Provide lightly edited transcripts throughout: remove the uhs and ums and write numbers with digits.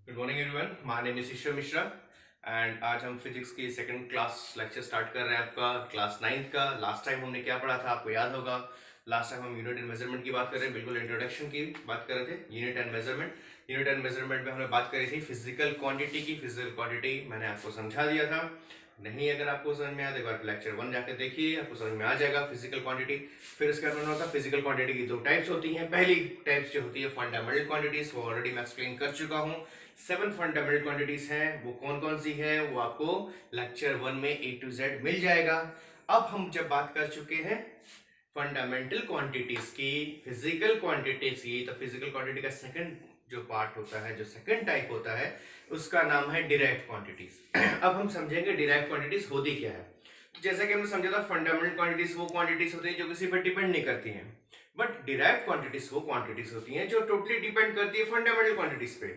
Good morning everyone, my name is Ishwar Mishra and आज हम physics की सेकंड क्लास लेक्चर स्टार्ट कर रहे हैं। आपका क्लास 9th का। लास्ट टाइम हमने क्या पढ़ा था आपको याद होगा। लास्ट टाइम हम यूनिट एंड मेजरमेंट की बात कर रहे हैं, बिल्कुल इंट्रोडक्शन की बात कर रहे थे। यूनिट एंड मेजरमेंट में हमने बात करी थी फिजिकल क्वांटिटी की। फिजिकल क्वांटिटी मैंने आपको समझा दिया था। नहीं अगर आपको समझ में आया तो एक बार लेक्चर 1 जाकर देखिए, आपको समझ में आ जाएगा फिजिकल क्वांटिटी। फिर उसके बाद होता है फिजिकल क्वांटिटी की दो टाइप्स होती हैं। पहली टाइप्स जो होती है फंडामेंटल क्वांटिटीज, वो ऑलरेडी मैं एक्सप्लेन कर चुका हूँ। 7 फंडामेंटल क्वांटिटीज हैं, वो कौन कौन सी है वो आपको लेक्चर 1 में A to Z मिल जाएगा। अब हम जब बात कर चुके हैं फंडामेंटल क्वांटिटीज की, फिजिकल क्वांटिटीज की, तो फिजिकल क्वांटिटी का सेकंड जो पार्ट होता है, जो सेकंड टाइप होता है, उसका नाम है डिराइव्ड क्वांटिटीज। अब हम समझेंगे डिराइव्ड क्वांटिटीज होती क्या है। तो जैसा कि हमने समझा था फंडामेंटल क्वांटिटीज वो क्वांटिटीज होती हैं जो किसी पर डिपेंड नहीं करती हैं, बट डिराइव्ड क्वांटिटीज वो क्वांटिटीज होती हैं जो टोटली डिपेंड करती है फंडामेंटल क्वांटिटीज पे।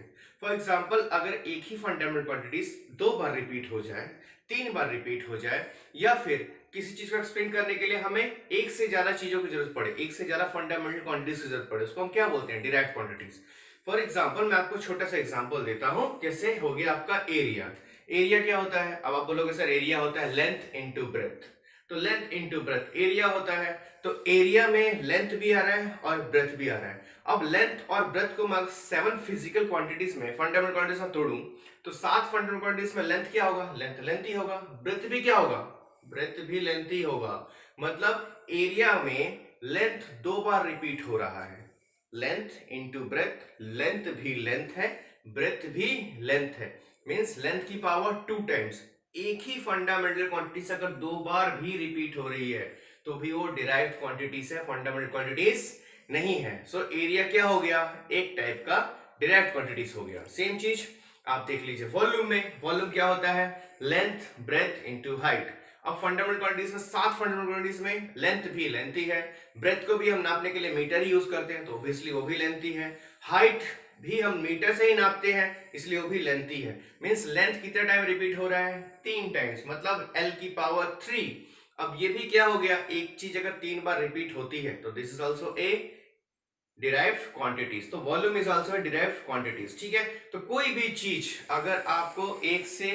फॉर एग्जांपल अगर एक ही फंडामेंटल क्वांटिटीज 2 बार रिपीट हो जाए, 3 बार रिपीट हो जाए, या फिर किसी चीज को एक्सप्लेन करने के लिए हमें एक से ज्यादा चीजों की जरूरत पड़े, एक से ज्यादा फंडामेंटल क्वांटिटीज की जरूरत पड़े, उसको हम क्या बोलते हैं? Derived quantities. फॉर एग्जांपल मैं आपको छोटा सा एग्जांपल देता हूं, जैसे हो गया आपका एरिया। एरिया क्या होता है? अब आप बोलोगे सर एरिया होता है लेंथ इनटू ब्रेथ। तो लेंथ इनटू ब्रेथ एरिया होता है। तो एरिया में लेंथ भी आ रहा है और ब्रेथ भी आ रहा है। अब लेंथ और ब्रेथ को मैं 7 फिजिकल क्वांटिटीज में, फंडामेंटल क्वांटिटीज में तोड़ूं, तो 7 फंडामेंटल क्वांटिटीज में लेंथ क्या होगा? लेंथ लेंथ ही होगा। ब्रेथ भी क्या होगा? ब्रेथ भी लेंथ ही होगा। मतलब एरिया में लेंथ 2 बार रिपीट हो रहा है। लेंथ इंटू ब्रेथ, लेंथ भी लेंथ है, ब्रेथ भी लेंथ है। मींस लेंथ की पावर 2 टाइम्स। एक ही फंडामेंटल क्वांटिटीज अगर 2 बार भी रिपीट हो रही है तो भी वो डिराइव्ड क्वांटिटीज है, फंडामेंटल क्वांटिटीज नहीं है। सो एरिया क्या हो गया? एक टाइप का डिराइव्ड क्वांटिटीज हो गया। सेम चीज आप देख लीजिए वॉल्यूम में। वॉल्यूम क्या होता है? Length breadth into height. अब फंडामेंटल क्वांटिटीज में 7 फंडामेंटल क्वांटिटीज में लेंथ भी लेंथ ही है, ब्रेथ को भी हम नापने के लिए मीटर ही यूज करते हैं तो ऑब्वियसली वो भी लेंथ ही है, हाइट भी हम मीटर से ही नापते हैं इसलिए वो भी लेंथ ही है। मींस लेंथ कितना टाइम रिपीट हो रहा है? 3 टाइम्स, मतलब L की पावर 3। अब ये भी क्या हो गया? एक चीज अगर 3 बार रिपीट होती है तो this is also a derived quantities. तो volume is also derived quantities. ठीक है, तो कोई भी चीज अगर आपको एक से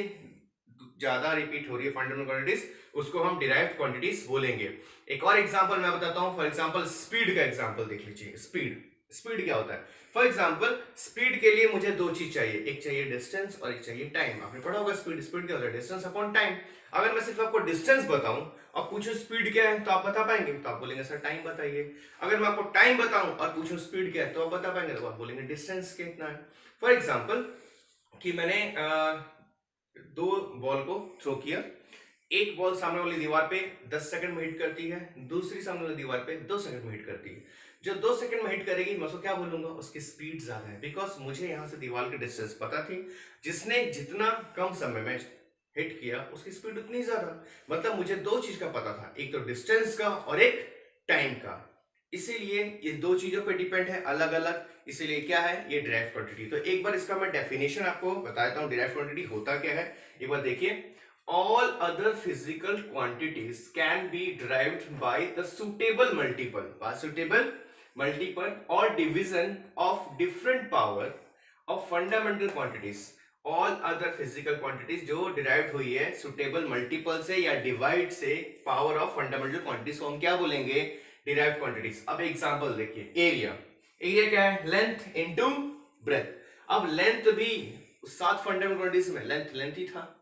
ज्यादा रिपीट हो रही है फंडामेंटल क्वांटिटीज, उसको हम डिराइव्ड क्वांटिटीज बोलेंगे। एक और एग्जांपल मैं बताता हूं। फॉर एग्जांपल स्पीड का एग्जांपल देख लीजिए। स्पीड, स्पीड क्या होता है? फॉर एग्जांपल स्पीड के लिए मुझे 2 चीज चाहिए, एक चाहिए डिस्टेंस और एक चाहिए टाइम। आपने पढ़ा होगा स्पीड। स्पीड क्या होता है? Distance upon time. अगर मैं सिर्फ आपको डिस्टेंस बताऊं और पूछूं स्पीड क्या है तो आप बता पाएंगे? तो आप बोलेंगे सर टाइम बताइए। अगर मैं आपको टाइम बताऊं और पूछूं स्पीड क्या है तो आप बता पाएंगे? तो आप बोलेंगे डिस्टेंस कितना है। फॉर एग्जाम्पल कि मैंने 2 बॉल को थ्रो किया। एक बॉल सामने वाली दीवार पे 10 सेकंड में हिट करती है, दूसरी सामने वाली दीवार पे 2 सेकंड में हिट करती है। जो 2 सेकंड में हिट करेगी मैं उसको क्या बोलूंगा? उसकी स्पीड ज्यादा है, बिकॉज मुझे यहां से दीवार की डिस्टेंस पता थी। जिसने जितना कम समय में हिट किया उसकी स्पीड उतनी ज्यादा। मतलब मुझे 2 चीज का पता था, एक तो डिस्टेंस का और एक टाइम का। इसीलिए ये 2 चीजों पे डिपेंड है अलग अलग, इसीलिए क्या है? ये डिराइव्ड क्वांटिटी। तो एक बार इसका मैं डेफिनेशन आपको बता देता हूं, डिराइव्ड क्वांटिटी होता क्या है। एक बार देखिए, all other physical quantities can be derived by the suitable multiple, by suitable multiple or division of different power of fundamental quantities। all other physical quantities जो derived हुई है suitable multiple से या divide से power of fundamental quantities को हम क्या बोलेंगे? derived quantities। अब एग्जांपल देखिए, एरिया। एरिया क्या है? Length into breadth. अब लेंथ भी 7 फंडामेंटल क्वांटिटीज में लेंथ लेंथ ही था,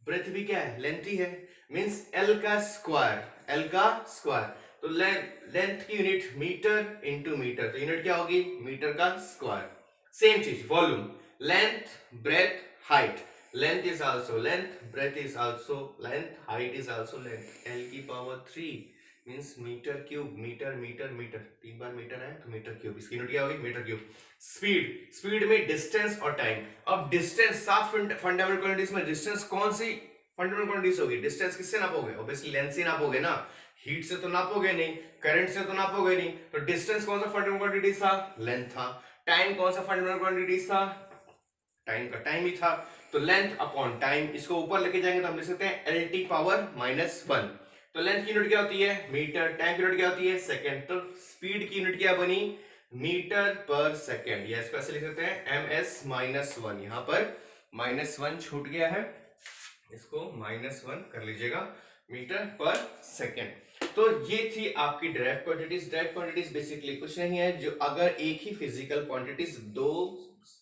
ब्रेथ भी क्या है? लेंथ ही है। मींस L का स्क्वायर, L का स्क्वायर। तो लेंथ की यूनिट मीटर इनटू मीटर, तो यूनिट क्या होगी? मीटर का स्क्वायर। सेम चीज volume, length breadth height. Length is also length, breadth is also length, height is also length. L की power 3 means metre cube. Metre metre metre, 3 बार metre है तो metre cube, इसकी unit क्या होगी? Metre cube. Speed, speed में distance और time. अब डिस्टेंस 7 फंडामेंटल क्वांटिटीज में डिस्टेंस कौन सी फंडामेंटल क्वांटिटीज होगी? डिस्टेंस किससे नापोगे? ऑब्वियसली लेंथ से नापोगे ना, हीट से तो नापोगे नहीं, करंट से तो नापोगे नहीं। तो डिस्टेंस कौन सा फंडामेंटल क्वांटिटीज था? लेंथ था। टाइम कौन सा फंडामेंटल क्वांटिटीज था? टाइम का टाइम ही था। तो लेंथ अपॉन टाइम, इसको ऊपर लेके जाएंगे तो हम लिख सकते हैं एल टी पावर माइनस 1। तो लेंथ की यूनिट क्या होती है? मीटर। टाइम की यूनिट क्या होती है? सेकंड। तो स्पीड की यूनिट क्या बनी? मीटर पर सेकेंड, या इसको ऐसे लिख सकते हैं ms-1। यहां पर -1 छूट गया है, इसको -1 कर लीजिएगा, मीटर पर सेकेंड। तो ये थी आपकी direct quantities. Direct quantities basically कुछ नहीं है, जो अगर एक ही फिजिकल क्वांटिटीज दो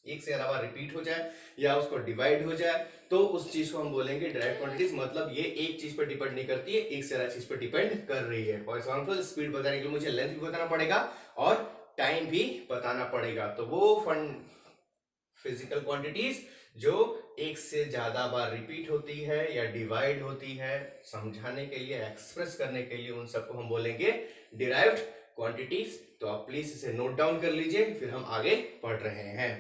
एक से अलावा रिपीट हो जाए या उसको डिवाइड हो जाए तो उस चीज को हम बोलेंगे डायरेक्ट क्वांटिटीज। मतलब ये एक चीज पर डिपेंड नहीं करती है, एक से ज्यादा चीज पर डिपेंड कर रही है। फॉर एग्जाम्पल स्पीड बताने के लिए मुझे लेंथ भी बताना पड़ेगा और टाइम भी बताना पड़ेगा। तो वो फिजिकल क्वांटिटीज जो एक से ज्यादा बार रिपीट होती है या डिवाइड होती है, समझाने के लिए, एक्सप्रेस करने के लिए, उन सबको हम बोलेंगे डिराइव्ड क्वांटिटीज। तो आप प्लीज इसे नोट डाउन कर लीजिए, फिर हम आगे पढ़ रहे हैं।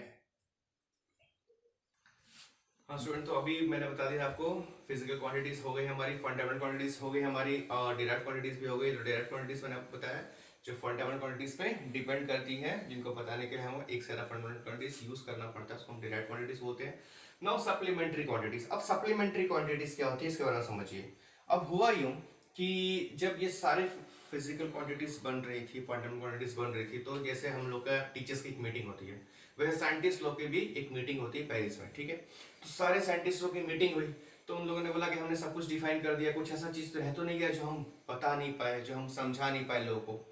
हाँ स्टूडेंट, तो अभी मैंने बता दिया आपको फिजिकल क्वांटिटीज हो गई हमारी, फंडामेंटल क्वांटिटीज हो गई हमारी, और डायरेक्ट क्वांटिटीज भी हो गई। तो डायरेक्ट क्वांटिटीज मैंने आपको बताया जो फंडामेंटल क्वांटिटीज पे डिपेंड करती हैं, जिनको बताने के लिए हमें एक से ज्यादा फंडामेंटल क्वांटिटीज यूज करना पड़ता है, उसको हम डायरेक्ट क्वांटिटीज बोलते हैं। Now supplementary quantities. अब सप्लीमेंट्री क्वांटिटीज क्या होती है इसके बारे में समझिए। अब हुआ यूं कि जब ये सारे फिजिकल क्वांटिटीज बन रही थी, फंडामेंटल क्वांटिटीज बन रही थी, तो जैसे हम लोग का टीचर्स की एक मीटिंग होती है, वैसे साइंटिस्ट लोग की भी एक मीटिंग होती है पेरिस में, ठीक है। तो सारे साइंटिस्टों की मीटिंग हुई, तो उन लोगों ने बोला कि हमने सब कुछ डिफाइन कर दिया, कुछ ऐसा चीज तो है तो नहीं है जो हम बता नहीं पाए, जो हम समझा नहीं पाए लोगों को।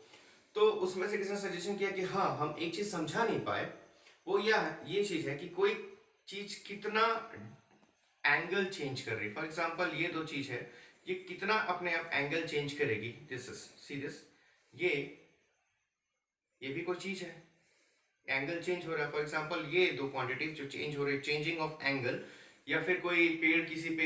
तो उसमें से किसी ने सजेशन किया कि हाँ, हम एक चीज समझा नहीं पाए, वो ये चीज है कि कोई चीज कितना एंगल चेंज कर रही है। फॉर एग्जाम्पल ये दो चीज है, ये कितना अपने आप एंगल चेंज करेगी। दिस इज सी दिस, ये भी कोई चीज है, एंगल चेंज हो रहा है। फॉर एग्जाम्पल ये दो क्वांटिटीज जो चेंज हो रही है, चेंजिंग ऑफ एंगल, या फिर कोई पेड़ किसी पे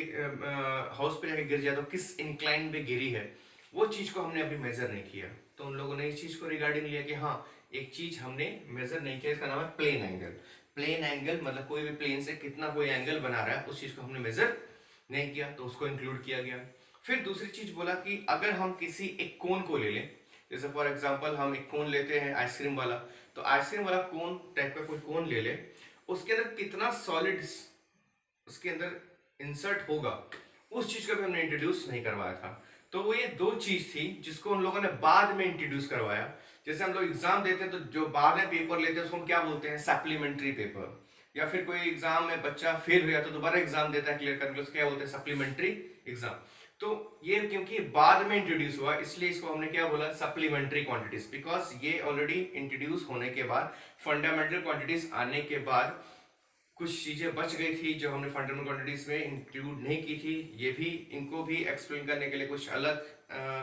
हाउस पे जाके गिर जाए तो किस इंक्लाइन पे गिरी है, वो चीज को हमने अभी मेजर नहीं किया। तो उन लोगों ने इस चीज को रिगार्डिंग लिया कि हाँ, एक चीज हमने मेजर नहीं किया, इसका नाम है प्लेन एंगल। प्लेन एंगल मतलब कोई भी प्लेन से कितना कोई एंगल बना रहा है, उस चीज को हमने मेजर नहीं किया, तो उसको इंक्लूड किया गया। फिर दूसरी चीज बोला कि अगर हम किसी एक कोन को ले लें, जैसे फॉर एग्जांपल हम एक कोन लेते हैं आइसक्रीम वाला, तो आइसक्रीम वाला कोन टाइप का कोई कोन ले ले, उसके अंदर कितना सॉलिड उसके अंदर इंसर्ट होगा, उस चीज को भी हमने इंट्रोड्यूस नहीं करवाया था। तो वो ये दो चीज थी जिसको उन लोगों ने बाद में इंट्रोड्यूस करवाया। जैसे हम लोग एग्जाम देते हैं तो जो बाद में पेपर लेते हैं उसको हम क्या बोलते हैं, सप्लीमेंट्री पेपर। या फिर कोई एग्जाम में बच्चा फेल हो गया तो दोबारा एग्जाम देता है क्लियर करने के लिए, उसको क्या बोलते हैं, सप्लीमेंट्री एग्जाम। तो ये क्योंकि बाद में इंट्रोड्यूस हुआ, इसलिए इसको हमने क्या बोला, सप्लीमेंट्री क्वांटिटीज। बिकॉज ये ऑलरेडी इंट्रोड्यूस होने के बाद, फंडामेंटल क्वांटिटीज आने के बाद कुछ चीजें बच गई थी जो हमने फंडामेंटल क्वांटिटीज में इंक्लूड नहीं की थी। ये भी, इनको भी एक्सप्लेन करने के लिए कुछ अलग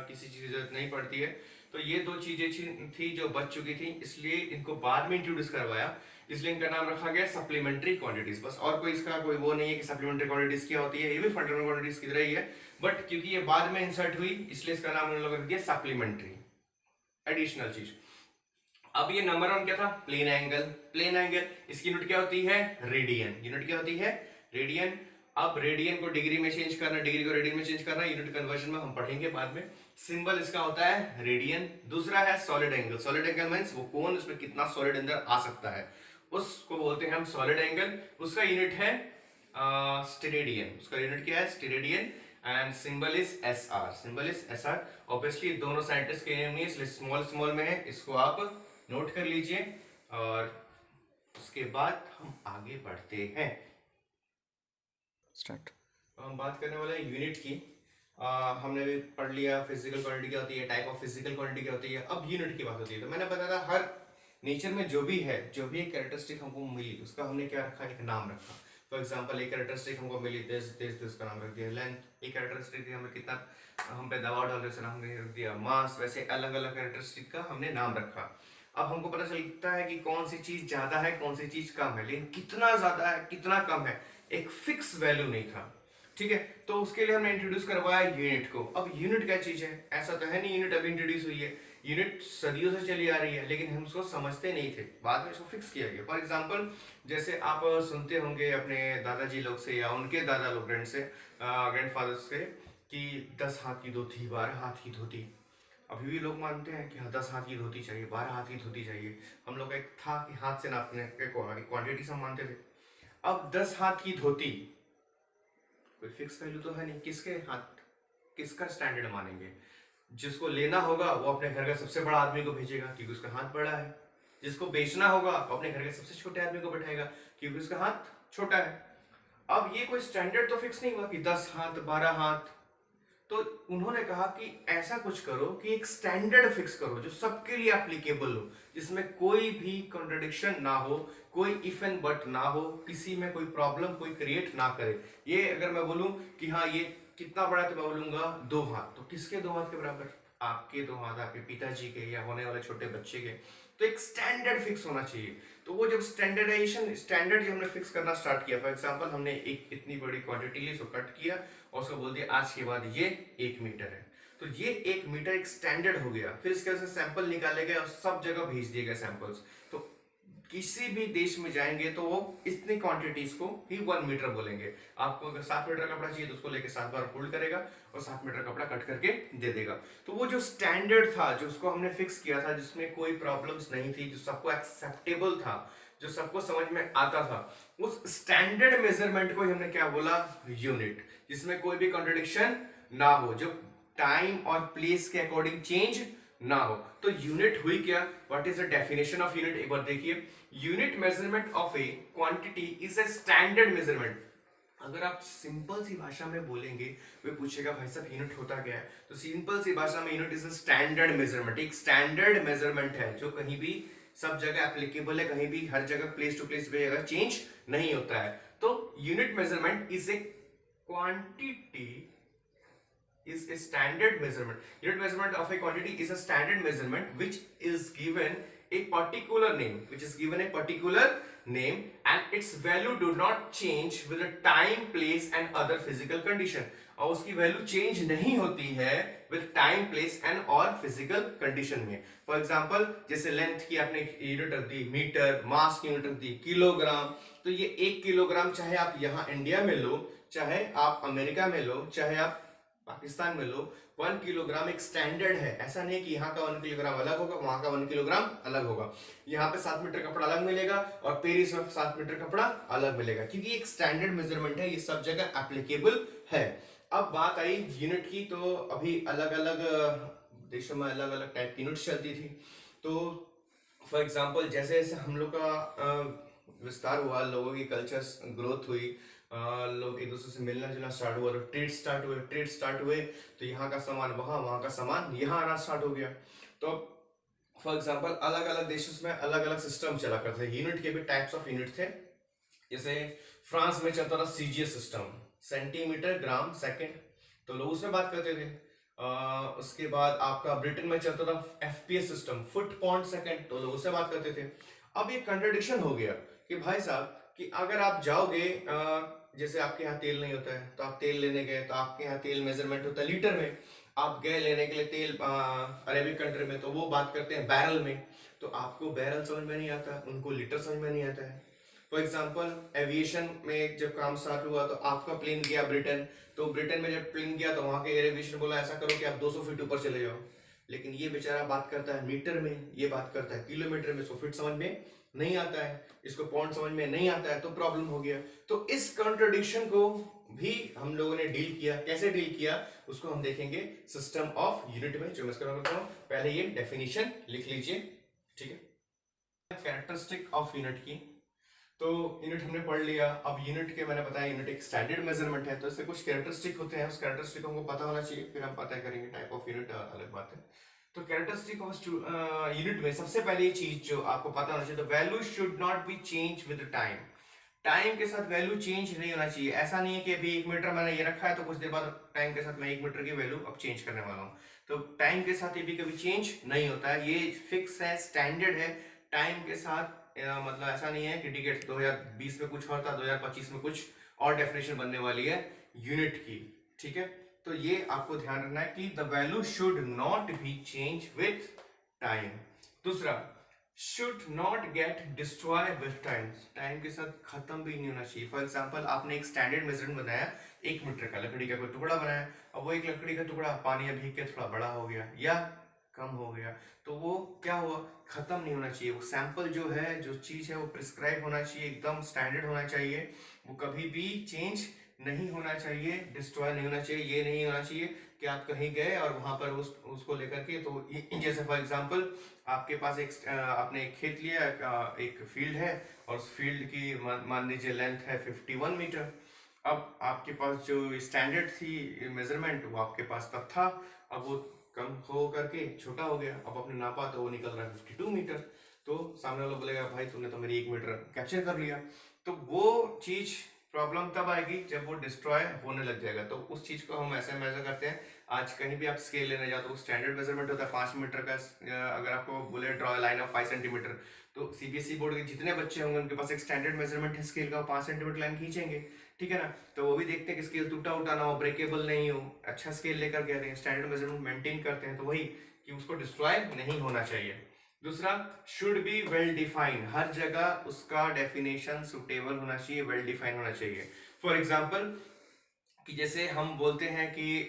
किसी चीज की जरूरत नहीं पड़ती है। तो ये दो चीजें थी जो बच चुकी थी, इसलिए इनको बाद में इंट्रोड्यूस करवाया, इसलिए इनका नाम रखा गया सप्लीमेंट्री क्वांटिटीज। बस, और कोई इसका कोई वो नहीं है कि सप्लीमेंट्री क्वांटिटीज क्या होती है, ये भी फंडामेंटल क्वांटिटीज की तरह ही है, बट क्योंकि ये बाद में इंसर्ट हुई इसलिए इसका नाम उन लोगों ने दिया सप्लीमेंट्री, एडिशनल चीज। अब ये नंबर वन क्या था, प्लेन एंगल। प्लेन एंगल, इसकी यूनिट क्या होती है, रेडियन। यूनिट क्या होती है, रेडियन। अब रेडियन को डिग्री में चेंज करना, डिग्री को रेडियन में चेंज करना, यूनिट कन्वर्जन में हम पढ़ेंगे बाद में। सिंबल इसका होता है रेडियन। दूसरा है solid angle. Solid angle means वो कोन, उसमें कितना सॉलिड अंदर आ सकता है, उसको बोलते हैं हम सॉलिड एंगल। उसका यूनिट है स्टेरेडियन। उसका यूनिट क्या है, steradian. And symbol is S R. Symbol is S R. Obviously दोनों साइंटिस्ट के नेम इसलिए स्मॉल स्मॉल में है, इसको आप नोट कर लीजिए। और उसके बाद हम आगे बढ़ते हैं, स्टार्ट। हम बात करने वाले हैं यूनिट की। हमने भी पढ़ लिया फिजिकल क्वांटिटी क्या होती है, टाइप ऑफ फिजिकल क्वांटिटी क्या होती है। अब यूनिट की बात होती है। तो मैंने बताया था हर नेचर में जो भी है, जो भी एक कैरेक्टरिस्टिक हमको मिली, उसका हमने क्या रखा, एक नाम रखा। फॉर एग्जांपल एक कैरेक्टरिस्टिक हमको मिली दिस दिस दिस का नाम रख दिया। लेंथ, एक कैरेक्टरिस्टिक हमें कितना हम पे दबाव डाल रहे हमने रख दिया मास। वैसे अलग अलग कैरेक्टरिस्टिक का हमने नाम रखा। अब हमको पता चलता है कि कौन सी चीज ज्यादा है, कौन सी चीज कम है, लेकिन कितना ज्यादा है कितना कम है एक फिक्स वैल्यू नहीं था, ठीक है। तो उसके लिए हमने इंट्रोड्यूस करवाया यूनिट को। अब यूनिट क्या चीज है, ऐसा तो है नहीं यूनिट अभी इंट्रोड्यूस हुई है, यूनिट सदियों से चली आ रही है, लेकिन हम उसको समझते नहीं थे, बाद में इसको फिक्स किया गया। फॉर एग्जाम्पल जैसे आप सुनते होंगे अपने दादाजी लोग से या उनके दादा लोग ग्रैंडफादर से कि 10 हाथ की धोती, 12 हाथ की धोती। अभी भी लोग मानते हैं कि 10 हाथ की धोती चाहिए, 12 हाथ की धोती चाहिए। हम लोग का एक था कि हाथ से नापने के क्वांटिटी हम मानते थे। अब 10 हाथ की धोती कोई फिक्स वैल्यू तो है नहीं, किसके हाथ, किसका स्टैंडर्ड मानेंगे। जिसको लेना होगा वो अपने घर का सबसे बड़ा आदमी को भेजेगा क्योंकि उसका हाथ बड़ा है। जिसको बेचना होगा वो अपने घर के सबसे छोटे आदमी को बैठाएगा क्योंकि उसका हाथ छोटा है। अब ये कोई स्टैंडर्ड तो फिक्स नहीं हुआ कि 10 हाथ 12 हाथ, तो उन्होंने कहा कि ऐसा कुछ करो कि एक स्टैंडर्ड फिक्स करो जो सबके लिए एप्लीकेबल हो, जिसमें कोई भी कॉन्ट्रडिक्शन ना हो, कोई इफ एंड बट ना हो, किसी में कोई प्रॉब्लम कोई क्रिएट ना करे। ये अगर मैं बोलूं कि हाँ ये कितना बड़ा है तो मैं बोलूंगा 2 हाथ, तो किसके 2 हाथ के बराबर? आपके 2 हाथ, आपके पिताजी के या होने वाले छोटे बच्चे के। तो एक स्टैंडर्ड फिक्स होना चाहिए। तो वो जब स्टैंडर्ड जब हमने फिक्स करना स्टार्ट किया, फॉर एग्जांपल हमने एक इतनी बड़ी क्वांटिटी ली, उसको कट किया और उसको बोल दिया आज के बाद ये 1 मीटर है, तो ये 1 मीटर एक स्टैंडर्ड हो गया। फिर इसके वजह से सैंपल निकाले गए और सब जगह भेज दिए गए सैंपल्स। तो किसी भी देश में जाएंगे तो वो इतनी क्वांटिटीज को ही 1 मीटर बोलेंगे। आपको अगर 7 मीटर कपड़ा चाहिए तो उसको लेके 7 बार फोल्ड करेगा और 7 मीटर कपड़ा कट करके दे देगा। तो वो जो स्टैंडर्ड था, जो उसको हमने फिक्स किया था, जिसमें कोई प्रॉब्लम्स नहीं थी, जो सबको एक्सेप्टेबल था, जो सबको समझ में आता था, उस स्टैंडर्ड मेजरमेंट को हमने क्या बोला? यूनिट। जिसमें कोई भी कॉन्ट्रडिक्शन ना हो, जो टाइम और प्लेस के अकॉर्डिंग चेंज ना हो। तो यूनिट हुई क्या? What is the definition of unit? एक बार देखिए, unit measurement of A quantity is a standard measurement. अगर आप सिंपल सी भाषा में बोलेंगे, वे पूछेगा भाई साहब यूनिट होता क्या है, तो सिंपल सी भाषा में unit is a standard measurement. एक स्टैंडर्ड मेजरमेंट है जो कहीं भी सब जगह एप्लीकेबल है, कहीं भी हर जगह प्लेस टू प्लेस जगह चेंज नहीं होता है। तो unit measurement is a quantity is a standard measurement. Unit measurement of a quantity is a standard measurement which is given a particular name, and its value do not change with the time, place and other physical condition. और उसकी value change नहीं होती है with time, place and और physical condition में। For example जैसे length की आपने यूनिट रख दी मीटर, मास की यूनिट रख दी किलोग्राम, तो ये 1 किलोग्राम चाहे आप यहाँ इंडिया में लो, चाहे आप अमेरिका में लो, चाहे आप पाकिस्तान में लो, 1 किलोग्राम एक स्टैंडर्ड है। ऐसा नहीं कि यहाँ का 1 किलोग्राम अलग होगा, वहां का 1 किलोग्राम अलग होगा। यहाँ पे 7 मीटर कपड़ा अलग मिलेगा और पेरिस में 7 मीटर कपड़ा अलग मिलेगा, क्योंकि एक स्टैंडर्ड मेजरमेंट है, ये सब जगह एप्लीकेबल है। अब बात आई यूनिट की, तो अभी अलग अलग देशों में अलग अलग टाइप की यूनिट्स चलती थी। तो फॉर एग्जाम्पल जैसे जैसे हम लोग का विस्तार हुआ, लोगों की कल्चर्स ग्रोथ हुई, लोग एक दूसरे से मिलना जुलना स्टार्ट हुआ, ट्रेड स्टार्ट हुए, तो यहाँ का सामान वहाँ का सामान यहाँ आना स्टार्ट हो गया। तो फॉर एग्जांपल अलग अलग देशों में अलग अलग सिस्टम चला करते थे। यूनिट के भी टाइप्स ऑफ यूनिट थे। जैसे फ्रांस में चलता था CGS system, centimetre gram second, तो लोग उसमें बात करते थे। उसके बाद आपका ब्रिटेन में चलता था FPS system, foot point second, तो लोग उससे बात करते थे। अब ये कंट्रडिक्शन हो गया कि भाई साहब कि अगर आप जाओगे, जैसे आपके यहाँ तेल नहीं होता है तो आप तेल लेने गए, तो आपके यहाँ तेल मेजरमेंट होता है लीटर में। आप गए लेने के लिए तेल अरेबिक कंट्री में, तो वो बात करते हैं बैरल में, तो आपको बैरल समझ में नहीं आता, उनको लीटर समझ में नहीं आता है। फॉर एग्जाम्पल एविएशन में जब काम स्टार्ट हुआ, तो आपका प्लेन गया ब्रिटेन, तो ब्रिटेन में जब प्लेन गया तो वहां के एविएशन बोला ऐसा करो कि आप 200 फीट ऊपर चले जाओ, लेकिन ये बेचारा बात करता है मीटर में, ये बात करता है किलोमीटर में, 100 फीट समझ में नहीं आता है, इसको पॉइंट समझ में नहीं आता है, तो प्रॉब्लम हो गया। तो इस कॉन्ट्रडिक्शन को भी हम लोगों ने डील किया। कैसे डील किया उसको हम देखेंगे सिस्टम ऑफ यूनिट में, जो मैं इसका करता हूं। पहले ये डेफिनेशन लिख लीजिए, ठीक है। कैरेक्टरिस्टिक ऑफ यूनिट की, तो यूनिट हमने पढ़ लिया। अब यूनिट के मैंने बताया यूनिट एक स्टैंडर्ड मेजरमेंट है, तो इससे कुछ कैरेक्टरिस्टिक होते हैं, उस कैरेक्टरिस्टिक हमको पता होना चाहिए, फिर हम पता करेंगे टाइप ऑफ यूनिट, अलग बात है। तो कैरेक्टरिस्टिक ऑफ यूनिट में सबसे पहली चीज जो आपको पता होना चाहिए, तो value should not be change with time. Time के साथ वैल्यू चेंज नहीं होना चाहिए। ऐसा नहीं है कि अभी 1 मीटर मैंने ये रखा है तो कुछ देर बाद टाइम के साथ मैं 1 मीटर की वैल्यू अब चेंज करने वाला हूँ, तो टाइम के साथ ये भी कभी चेंज नहीं होता है, ये फिक्स है, स्टैंडर्ड है। टाइम के साथ मतलब ऐसा नहीं है कि टिकट 2020 में कुछ और था, 2025 में कुछ और डेफिनेशन बनने वाली है यूनिट की, ठीक है। तो ये आपको ध्यान रखना है कि the value should not be change with time. दूसरा, should not get destroy with time, time के साथ खत्म भी नहीं होना चाहिए। फॉर एग्जाम्पल आपने एक स्टैंडर्ड मेजरमेंट बनाया 1 मीटर का, लकड़ी का कोई टुकड़ा बनाया, अब वो एक लकड़ी का टुकड़ा पानी में भीग के थोड़ा बड़ा हो गया या कम हो गया, तो वो क्या हुआ, खत्म नहीं होना चाहिए। वो सैंपल जो है, जो चीज है, वो प्रिस्क्राइब होना चाहिए, एकदम स्टैंडर्ड होना चाहिए, वो कभी भी चेंज नहीं होना चाहिए, डिस्ट्रॉय नहीं होना चाहिए। ये नहीं होना चाहिए कि आप कहीं गए और वहां पर उसको लेकर के, तो जैसे फॉर एग्जांपल आपके पास आपने एक खेत लिया, एक फील्ड है, और उस फील्ड की मान लीजिए लेंथ है 51 मीटर। अब आपके पास जो स्टैंडर्ड थी मेजरमेंट वो आपके पास तब था, अब वो कम हो करके छोटा हो गया, अब आपने नापा तो वो निकल रहा है 52 मीटर। तो सामने वाला बोलेगा भाई तुमने तो मेरी 1 मीटर कैप्चर कर लिया। तो वो चीज प्रॉब्लम तब आएगी जब वो डिस्ट्रॉय होने लग जाएगा। तो उस चीज को हम ऐसे मेजर करते हैं। आज कहीं भी आप स्केल लेने जाओ तो स्टैंडर्ड मेजरमेंट होता है 5 मीटर का। अगर आपको बोले ड्रॉ लाइन ऑफ 5 सेंटीमीटर, तो सीबीएसई बोर्ड के जितने बच्चे होंगे उनके पास एक स्टैंडर्ड मेजरमेंट है स्केल का, 5 सेंटीमीटर लाइन खींचेंगे, ठीक है ना। तो वो भी देखते हैं कि स्केल टूटा उटा ना हो, ब्रेकेबल नहीं हो, अच्छा स्केल लेकर के आते हैं, स्टैंडर्ड मेजरमेंट मेंटेन करते हैं। तो वही कि उसको डिस्ट्रॉय नहीं होना चाहिए। दूसरा, शुड बी वेल डिफाइंड, हर जगह उसका डेफिनेशन सुटेबल होना चाहिए, वेल डिफाइंड होना चाहिए। फॉर एग्जाम्पल कि जैसे हम बोलते हैं कि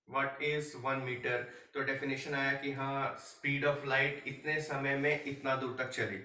व्हाट इज 1 मीटर, तो डेफिनेशन आया कि हाँ स्पीड ऑफ लाइट इतने समय में इतना दूर तक चली,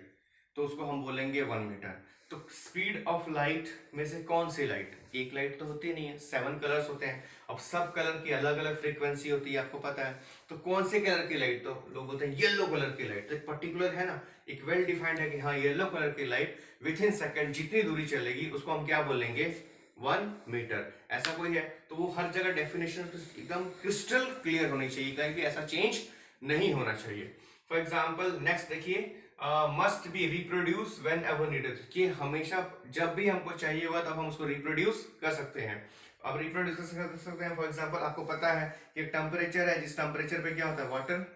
तो उसको हम बोलेंगे 1 मीटर। तो स्पीड ऑफ लाइट में से कौन सी लाइट, एक लाइट तो होती नहीं है, 7 कलर्स होते हैं। अब सब कलर की अलग अलग फ्रीक्वेंसी होती है, आपको पता है। तो कौन से कलर की लाइट, तो लोग बोलते हैं येलो कलर की लाइट। तो एक पर्टिकुलर है ना, एक वेल डिफाइंड है कि हाँ येलो कलर की लाइट विद इन सेकेंड जितनी दूरी चलेगी उसको हम क्या बोलेंगे, 1 मीटर। ऐसा कोई है तो वो हर जगह डेफिनेशन एकदम क्रिस्टल क्लियर होनी चाहिए, कहीं भी ऐसा चेंज नहीं होना चाहिए। फॉर एग्जाम्पल नेक्स्ट देखिए, must be reproduce when ever needed, कि हमेशा जब भी हमको चाहिए हुआ तब हम उसको रिप्रोड्यूस कर सकते हैं। अब रिप्रोड्यूस कर सकते हैं, फॉर एग्जाम्पल आपको पता है कि एक टेम्परेचर है, जिस टेम्परेचर पे क्या होता है, वाटर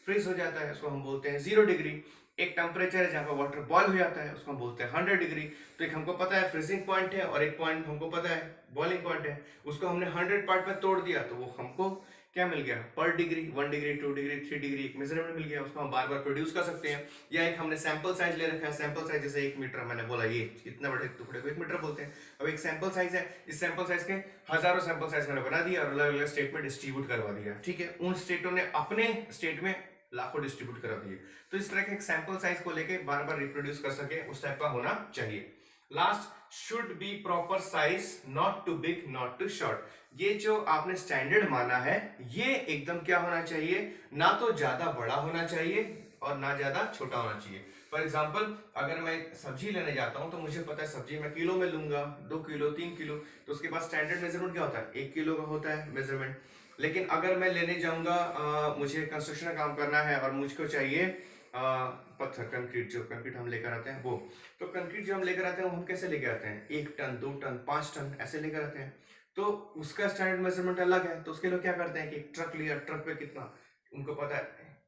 फ्रीज हो जाता है, उसको हम बोलते हैं 0 डिग्री। एक टेम्परेचर है जहाँ पर वाटर बॉयल हो जाता है, उसको हम बोलते हैं 100 डिग्री। तो एक हमको पता है फ्रीजिंग पॉइंट है और एक पॉइंट हमको पता है बॉइलिंग पॉइंट है, उसको हमने 100 पार्ट में तोड़ दिया तो वो हमको क्या मिल गया, पर डिग्री, 1 डिग्री, 2 डिग्री, 3 डिग्री, एक मेजरमेंट मिल गया। उसको हम बार बार प्रोड्यूस कर सकते हैं। या एक हमने सैंपल साइज ले रखा है, सैंपल साइज जैसे 1 मीटर, मैंने बोला ये इतने बड़े टुकड़े को 1 मीटर बोलते हैं। अब एक सैंपल साइज है, इस सैंपल साइज के हजारों सैंपल साइज मैंने बना दिया और अलग अलग स्टेट में डिस्ट्रीब्यूट करवा दिया, ठीक है। उन स्टेटों ने अपने स्टेट में लाखों डिस्ट्रीब्यूट करा दिए। तो इस तरह के एक सैंपल साइज को लेके बार बार रिप्रोड्यूस कर सके उस टाइप का होना चाहिए। Last, should be proper size, not too big not too short. ये जो आपने स्टैंडर्ड माना है ये एकदम क्या होना चाहिए, ना तो ज्यादा बड़ा होना चाहिए और ना ज्यादा छोटा होना चाहिए। फॉर एग्जाम्पल अगर मैं सब्जी लेने जाता हूं तो मुझे पता है सब्जी मैं किलो में लूंगा, 2 किलो, 3 किलो, तो उसके बाद स्टैंडर्ड मेजरमेंट क्या होता है, 1 किलो का होता है मेजरमेंट। लेकिन अगर मैं लेने जाऊंगा, मुझे कंस्ट्रक्शन का काम करना है और मुझको चाहिए पत्थर, कंक्रीट, जो कंक्रीट हम लेकर आते हैं वो, तो कंक्रीट जो हम लेकर आते हैं वो हम कैसे लेकर आते हैं, 1 टन, 2 टन, 5 टन ऐसे लेकर आते हैं। तो उसका स्टैंडर्ड मेजरमेंट अलग है। तो उसके लोग क्या करते हैं कि एक ट्रक लिया, ट्रक पे कितना, उनको पता है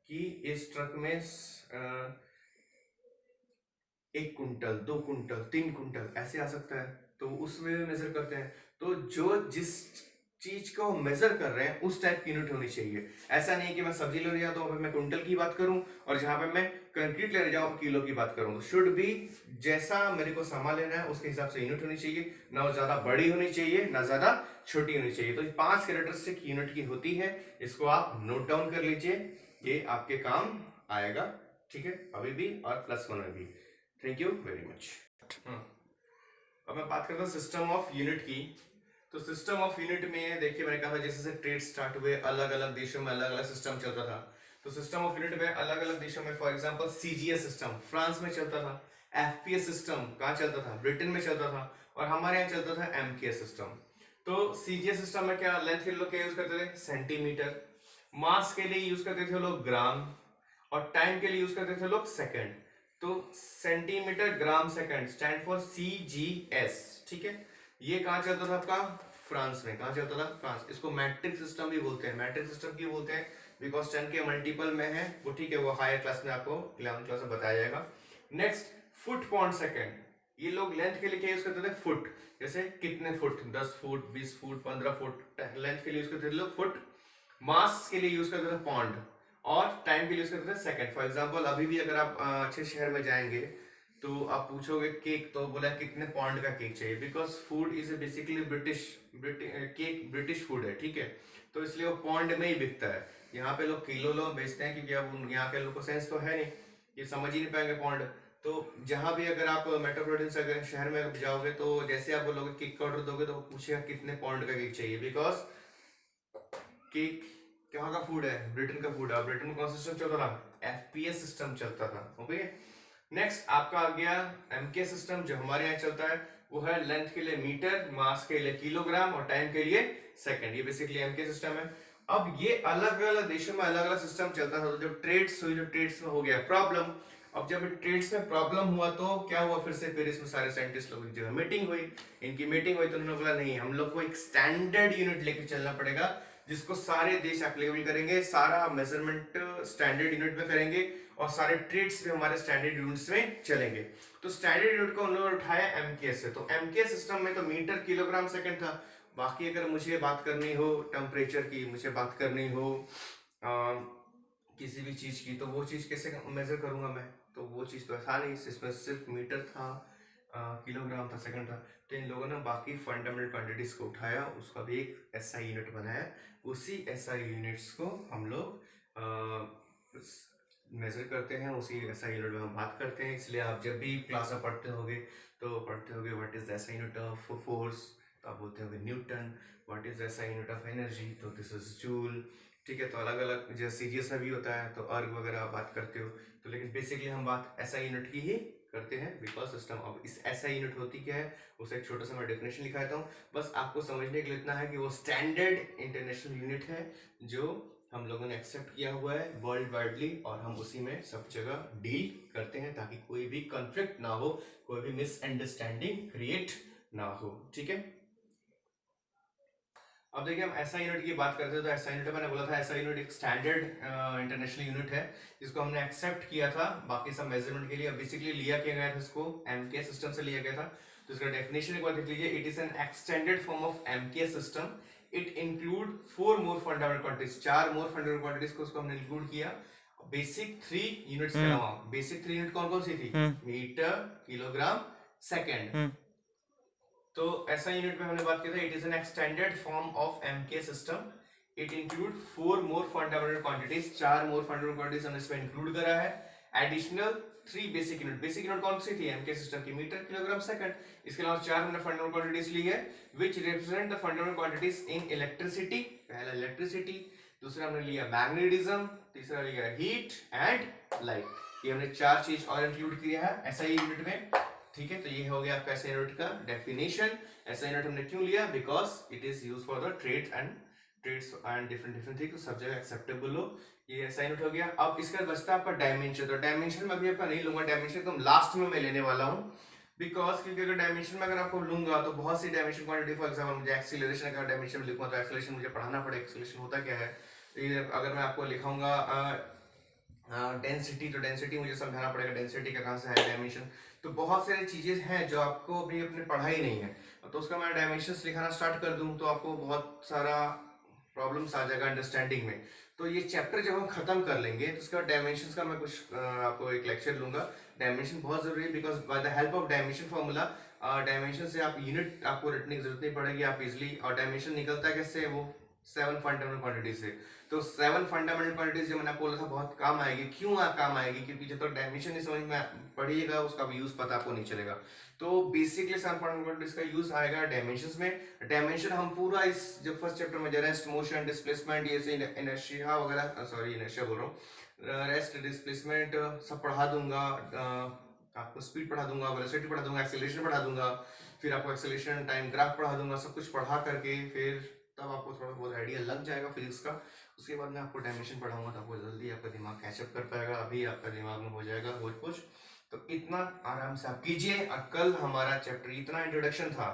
कि इस ट्रक में 1 कुंटल, 2 कुंटल, 3 कुंटल ऐसे आ सकता है, तो उसमें मेजर करते हैं। तो जो जिस चीज को मेजर कर रहे हैं उस टाइप की यूनिट होनी चाहिए। ऐसा नहीं कि मैं सब्जी लेने जाता हूँ मैं कुंटल की बात करूं और जहां पे मैं कंक्रीट लेने जाऊँ किलो की बात करूं। तो शुड बी, जैसा मेरे को सामान लेना है उसके हिसाब से यूनिट होनी चाहिए, ना वो ज्यादा बड़ी होनी चाहिए ना ज्यादा छोटी होनी चाहिए। तो 5 कैरेक्टरिस्टिक यूनिट की होती है, इसको आप नोट डाउन कर लीजिए, ये आपके काम आएगा, ठीक है, अभी भी और +1 में भी। Thank you very much. अब मैं बात करता हूँ सिस्टम ऑफ यूनिट की। तो सिस्टम ऑफ यूनिट में देखिए मैंने कहा था जैसे से ट्रेड स्टार्ट हुए अलग अलग देशों में अलग अलग सिस्टम चलता था। तो सिस्टम ऑफ यूनिट में अलग अलग देशों में, for example CGS system France में चलता था, एफपीएस सिस्टम कहाँ चलता था, ब्रिटेन में चलता था, और हमारे यहाँ चलता था एमकेएस सिस्टम। तो सीजीएस सिस्टम में क्या लेंथ के लोग क्या यूज करते थे, सेंटीमीटर, मास के लिए यूज करते थे लोग ग्राम, और टाइम के लिए यूज करते थे लोग सेकंड। तो centimetre, gram, second stand for CGS, ठीक है। ये कहाँ चलता था आपका, फ्रांस में। कहाँ चलता था, फ्रांस। इसको मैट्रिक सिस्टम भी बोलते हैं। मैट्रिक सिस्टम क्यों बोलते हैं, बिकॉज 10 के मल्टीपल में है वो, ठीक है, वो हायर क्लास में आपको 11th क्लास में बताया जाएगा। Next, foot point second. ये लोग लेंथ के लिए क्या यूज करते थे, फुट, जैसे कितने foot, 10 foot, 20 foot, 15 foot, length के लिए यूज करते थे लोग फुट। मास के लिए यूज करते थे पॉन्ड, और टाइम के लिए यूज करते थे सेकंड। फॉर एग्जांपल अभी भी अगर आप अच्छे शहर में जाएंगे तो आप पूछोगे केक, तो बोला कितने पॉन्ड का केक चाहिए, because food is basically cake British food है, ठीक है। तो इसलिए वो पॉन्ड में ही बिकता है। यहाँ पे लोग किलो लो बेचते हैं क्योंकि अब यहाँ के लोग को सेंस तो है नहीं, ये समझ ही नहीं पाएंगे पॉन्ड। तो जहां भी अगर आप मेट्रोपॉलिटन शहर में जाओगे तो जैसे आप बोलोगे केक का ऑर्डर दोगे तो वो पूछेगा कितने पाउंड का केक चाहिए, बिकॉज केक कहाँ का फूड है, ब्रिटेन का फूड है। ब्रिटेन में कौन सा सिस्टम चलता था, एफपीएस सिस्टम चलता था। ओके, नेक्स्ट आपका आ गया एमके सिस्टम, जो हमारे यहाँ चलता है वो है लेंथ के लिए मीटर, मास के लिए किलोग्राम और टाइम के लिए सेकंड। ये बेसिकली एमके सिस्टम है। अब ये अलग अलग देशों में अलग अलग सिस्टम चलता था। तो जब ट्रेड्स हुई, जो ट्रेड्स में हो गया प्रॉब्लम, अब जब ट्रेड्स में प्रॉब्लम हुआ तो क्या हुआ, फिर इसमें सारे साइंटिस्ट लोगों की जो मीटिंग हुई, इनकी मीटिंग हुई तो उन्होंने बोला नहीं, हम लोग को एक स्टैंडर्ड यूनिट लेके चलना पड़ेगा जिसको सारे देश एप्लीकेबल करेंगे, सारा मेजरमेंट स्टैंडर्ड यूनिट में करेंगे और सारे ट्रेड्स भी हमारे स्टैंडर्ड यूनिट्स में चलेंगे। तो स्टैंडर्ड यूनिट को उन्होंने उठाया एमकेएस से। तो एमकेएस सिस्टम में तो मीटर किलोग्राम सेकंड था। बाकी अगर मुझे बात करनी हो टेम्परेचर की, मुझे बात करनी हो किसी भी चीज की, तो वो चीज कैसे मेजर करूंगा मैं, तो वो चीज तो था नहीं, इसमें सिर्फ मीटर था, किलोग्राम था, सेकंड था। तो इन लोगों ने बाकी फंडामेंटल क्वांटिटीज को उठाया, उसका भी एक एसआई यूनिट बनाया। उसी एसआई यूनिट्स को हम लोग मेजर करते हैं, उसी एसआई यूनिट में हम बात करते हैं। इसलिए आप जब भी क्लास में पढ़ते होगे तो पढ़ते होगे what is the SI unit of force, तो आप बोलते होगे Newton. What is the SI unit of energy, तो दिस इज जूल। ठीक है, तो अलग अलग जैसे सीजीएस में भी होता है तो अर्ग वगैरह आप बात करते हो, तो लेकिन बेसिकली हम बात एसआई यूनिट की ही करते हैं बिकॉज सिस्टम। अब इस एसआई यूनिट होती क्या है, उसे एक छोटा सा मैं डेफिनेशन लिखा देता हूँ, बस आपको समझने के लिए इतना है कि वो स्टैंडर्ड इंटरनेशनल यूनिट है जो हम लोगों ने एक्सेप्ट किया हुआ है वर्ल्ड वाइडली, और हम उसी में सब जगह डील करते हैं ताकि कोई भी कॉन्फ्लिक्ट ना हो, कोई भी मिसअंडरस्टैंडिंग क्रिएट ना हो। ठीक है, अब देखिए हम एसआई यूनिट की बात करते हैं। तो एसआई यूनिट मैंने बोला था, एसआई यूनिट एक स्टैंडर्ड इंटरनेशनल यूनिट है जिसको हमने एक्सेप्ट किया था बाकी सब मेजरमेंट के लिए। अब बेसिकली लिया क्या गया था, इसको एमके सिस्टम से लिया गया था। तो इसका डेफिनेशन एक बार देख लीजिए, it is an extended form of MK system. It include 4 more fundamental quantities, 4 more fundamental quantities को उसको हमने इंक्लूड किया बेसिक 3 यूनिट्स के अलावा। बेसिक 3 यूनिट कौन कौन सी थी, मीटर, किलोग्राम, सेकेंड। तो ऐसा यूनिट में हमने बात की थी, it is an extended form of MK system. It include 4 more fundamental quantities, 4 more fundamental quantities हमने इसमें इंक्लूड करा है। Additional 3 basic unit, basic unit कौन सी थी एमके सिस्टम की, मीटर, किलोग्राम, सेकंड। इसके अलावा 4 हमने फंडामेंटल क्वांटिटीज ली है which represent the fundamental quantities in electricity. पहला इलेक्ट्रिसिटी, दूसरा हमने लिया मैग्नेटिज्म, तीसरा लिया हीट एंड लाइट। ये हमने 4 चीज और इंक्लूड किया है एसआई यूनिट में। ठीक है, तो ये हो गया आपका एसआई यूनिट का डेफिनेशन। एसआई यूनिट हमने क्यों लिया, because it is used for the trades and different thing, सब जगह एक्सेप्टेबल हो। ये एसआई यूनिट हो गया। अब इसका बचता है आपका डायमेंशन। तो डायमेंशन में अभी आपका नहीं लूंगा, डायमेंशन एकदम लास्ट में मैं लेने वाला हूँ, बिकॉज क्योंकि अगर डायमेंशन में अगर आपको लूंगा तो बहुत सी डायमेंशन क्वांटिटी, फॉर एग्जांपल मुझे एक्सीलरेशन का डायमेंशन लिखूंगा तो एक्सीलरेशन मुझे पढ़ाना पड़ेगा, एक्सीलरेशन होता क्या है। अगर मैं आपको लिखाऊंगा डेंसिटी, तो डेंसिटी मुझे समझाना पड़ेगा डेंसिटी का कहाँ से है डायमेंशन। तो बहुत सारी चीजें हैं जो आपको अभी अपने पढ़ाई नहीं है, तो उसका मैं डायमेंशंस लिखाना स्टार्ट कर दूं तो आपको बहुत सारा प्रॉब्लम्स आ जाएगा अंडरस्टैंडिंग में। तो ये चैप्टर जब हम खत्म कर लेंगे तो उसका डायमेंशंस का मैं कुछ आपको एक लेक्चर लूंगा। डायमेंशन बहुत जरूरी है because by the help of dimension formula, dimension से आप यूनिट आपको रटने की जरूरत नहीं पड़ेगी, आप इजिली। और डायमेंशन निकलता है कैसे, वो 7 फंडामेंटल क्वांटिटी से। तो 7 फंडामेंटल क्वांटिटीज जो मैंने आपको बोला था बहुत काम आएगी। क्यों काम आएगी, क्योंकि जब तक डायमेंशन नहीं समझ में पड़िएगा उसका भी यूज पता आपको नहीं चलेगा। तो बेसिकली 7 फंडामेंटल क्वांटिटीज का यूज आएगा डायमेंशंस में। डायमेंशन हम पूरा इस जब फर्स्ट चैप्टर में रेस्ट, मोशन, डिस्प्लेसमेंट, ये से इनर्शिया वगैरह, सॉरी इनर्शिया बोल रहा हूँ, रेस्ट, डिस्प्लेसमेंट सब पढ़ा दूंगा। आपको स्पीड पढ़ा दूंगा, वेलोसिटी पढ़ा दूंगा, एक्सेलरेशन पढ़ा दूंगा, फिर आपको एक्सेलरेशन टाइम ग्राफ पढ़ा दूंगा। सब कुछ पढ़ा करके फिर तब आपको थोड़ा बहुत आइडिया लग जाएगा फिजिक्स का। उसके बाद मैं आपको डायमेंशन पढ़ाऊंगा तो आपको जल्दी आपका दिमाग कैचअप कर पाएगा। अभी आपका दिमाग में हो जाएगा बहुत कुछ, तो इतना आराम से आप कीजिए। और कल हमारा चैप्टर इतना इंट्रोडक्शन था,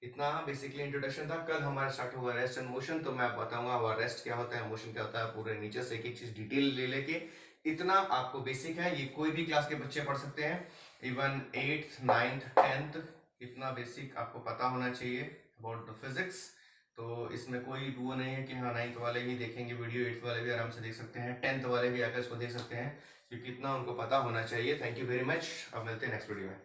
इतना बेसिकली इंट्रोडक्शन था। कल हमारा स्टार्ट हुआ रेस्ट एंड मोशन, तो मैं बताऊंगा वो रेस्ट क्या होता है, मोशन क्या होता है, पूरे नीचे से एक एक चीज डिटेल ले लेके। इतना आपको बेसिक है, ये कोई भी क्लास के बच्चे पढ़ सकते हैं, इवन 8th 9th 10th। इतना बेसिक आपको पता होना चाहिए अबाउट द फिजिक्स। तो इसमें कोई वो नहीं है कि हाँ 9th वाले भी देखेंगे वीडियो, 8th वाले भी आराम से देख सकते हैं, 10th वाले भी आकर इसको देख सकते हैं, क्योंकि इतना उनको पता होना चाहिए। थैंक यू वेरी मच, अब मिलते हैं नेक्स्ट वीडियो में।